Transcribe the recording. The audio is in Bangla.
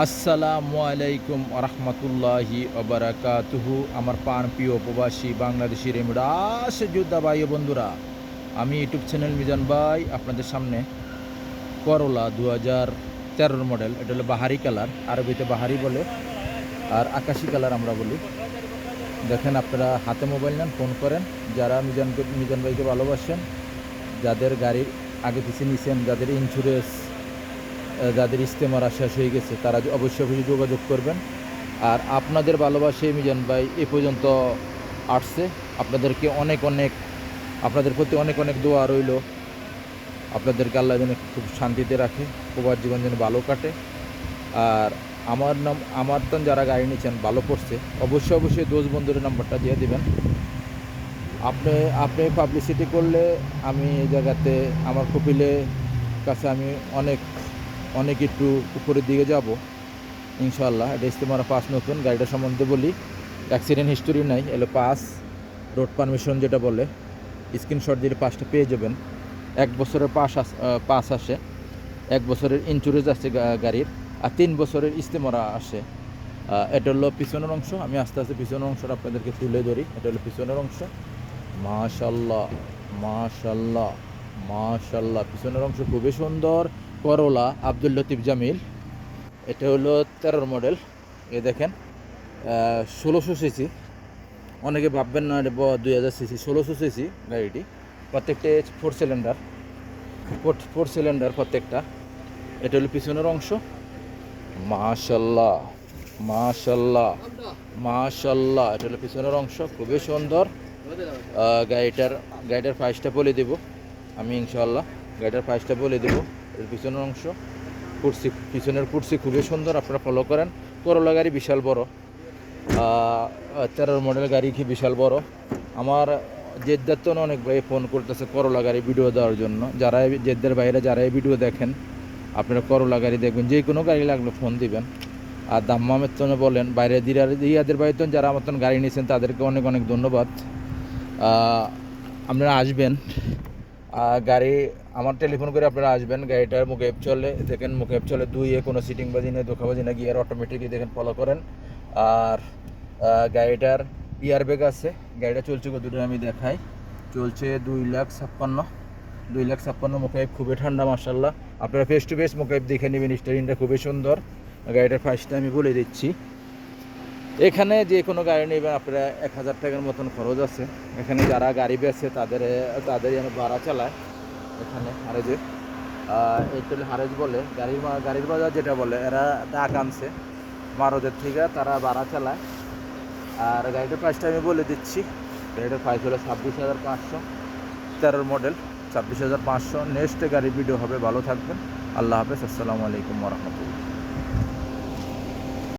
আসসালামু আলাইকুম রহমতুল্লাহি ওবারাকাতুহু। আমার প্রাণ প্রিয় প্রবাসী বাংলাদেশি রেমিডাস যোদ্ধা ভাই ও বন্ধুরা, আমি ইউটিউব চ্যানেল মিজান ভাই আপনাদের সামনে করলা 2013 মডেল, এটা হলো বাহারি কালার, আরবিতে বাহারি বলে আর আকাশি কালার আমরা বলি। দেখেন, আপনারা হাতে মোবাইল নেন, ফোন করেন, যারা মিজান ভাইকে ভালোবাসেন, যাদের গাড়ির আগে পিছিয়ে নিছেন, যাদের ইন্স্যুরেন্স, যাদের ইস্তেমারা শেষ হয়ে গেছে, তারা অবশ্যই যোগাযোগ করবেন। আর আপনাদের ভালোবাসে মিজান ভাই এ পর্যন্ত আসছে, আপনাদেরকে আপনাদের প্রতি অনেক অনেক দোয়া রইল। আপনাদেরকে আল্লাহ যেন খুব শান্তিতে রাখে, প্রবাস জীবন যেন ভালো কাটে। আর আমার তো যারা গাড়ি নিচ্ছেন ভালো পড়ছে, অবশ্যই দোষ বন্ধুদের নাম্বারটা দিয়ে দেবেন। আপনি পাবলিসিটি করলে আমি এই জায়গাতে আমার কপিলে কাছে আমি অনেক একটু উপরের দিকে যাব ইনশাআল্লাহ। এটা ইস্তেমারা পাস নতুন, গাড়িটা সম্বন্ধে বলি। অ্যাক্সিডেন্ট হিস্টোরি নাই, এলো পাস, রোড পারমিশন যেটা বলে, স্ক্রিনশট দিলে পাসটা পেয়ে যাবেন। 1 বছরের পাস আসে, 1 বছরের ইন্স্যুরেন্স আছে গাড়ির, আর 3 বছরের ইস্তেমারা আসে। এটা হলো পিছনের অংশ। আমি আস্তে আস্তে পিছনের অংশটা আপনাদেরকে তুলে ধরি। এটা হলো পিছনের অংশ। মাশাল্লাহ মাশাল্লাহ মাশাল্লাহ, পিছনের অংশ খুবই সুন্দর। করলা আব্দুল লতিফ জামিল, এটা হলো 13 মডেল। এ দেখেন, 1600 সিসি। অনেকে ভাববেন না এটা 2000 সিসি, 1600 সিসি গাড়িটি। প্রত্যেকটা 4 সিলিন্ডার প্রত্যেকটা। এটা হলো পিছনের অংশ। মাশাল্লাহ মাশাল্লাহ মাশাল্লাহ, এটা হলো পিছনের অংশ, খুবই সুন্দর। গাড়িটার প্রাইসটা বলে দেব আমি ইনশাআল্লাহ। গাড়িটার প্রাইসটা বলে দেব। এর পিছনের অংশ, পিছনের কুর্সি খুবই সুন্দর, আপনারা ফলো করেন। করলা গাড়ি বিশাল বড়, 13 মডেল গাড়ি কি বিশাল বড়। আমার জেদ্দার তো অনেক ভাই ফোন করতেছে করলা গাড়ি ভিডিও দেওয়ার জন্য। যারা জেদ্দার বাইরে যারা এই ভিডিও দেখেন, আপনারা করলা গাড়ি দেখবেন, যে কোনো গাড়ি লাগলে ফোন দিবেন। আর দাম্মামের জন্য বলেন, বাইরে দিয়াদের বাইরে যারা আমার গাড়ি নিয়েছেন তাদেরকে অনেক ধন্যবাদ। আপনারা আসবেন, গাড়ি আমার টেলিফোন করে আপনারা আসবেন। গাড়িটার মুখে চলে, দেখেন মুখে চলে 2-এ কোনো সিটিং বাজি নেই, ধোকাবাজি না, গিয়ার অটোমেটিকই দেখেন, ফলো করেন। আর গাড়িটার ইয়ার ব্যাগ আছে। গাড়িটা চলছে কতটা আমি দেখাই, চলছে 2,56,000। মুখাইব খুবই ঠান্ডা মাশাল্লাহ। আপনারা ফেস টু ফেস মুখাইব দেখে নেবেন, স্টারিংটা খুবই সুন্দর। গাড়িটার প্রাইসটা আমি বলে দিচ্ছি। এখানে যে কোনো গাড়ি নেবেন আপনারা 1000 টাকার মতন খরচ আছে। এখানে যারা গাড়ি বেচে তাদের যেন ভাড়া চালায়। এখানে হারেজে, এটা হারেজ বলে, গাড়ির বাজার যেটা বলে, এরা ডাক আনছে মারদের থেকে, তারা ভাড়া চালায়। আর গাড়িটার প্রাইসটা আমি বলে দিচ্ছি। গাড়িটার প্রাইস হলো 26,500, 13 মডেল, 26,500। নেক্সট গাড়ির ভিডিও হবে। ভালো থাকবেন, আল্লাহ হাফেজ, আসসালামু আলাইকুম রহমতুল্লাহ।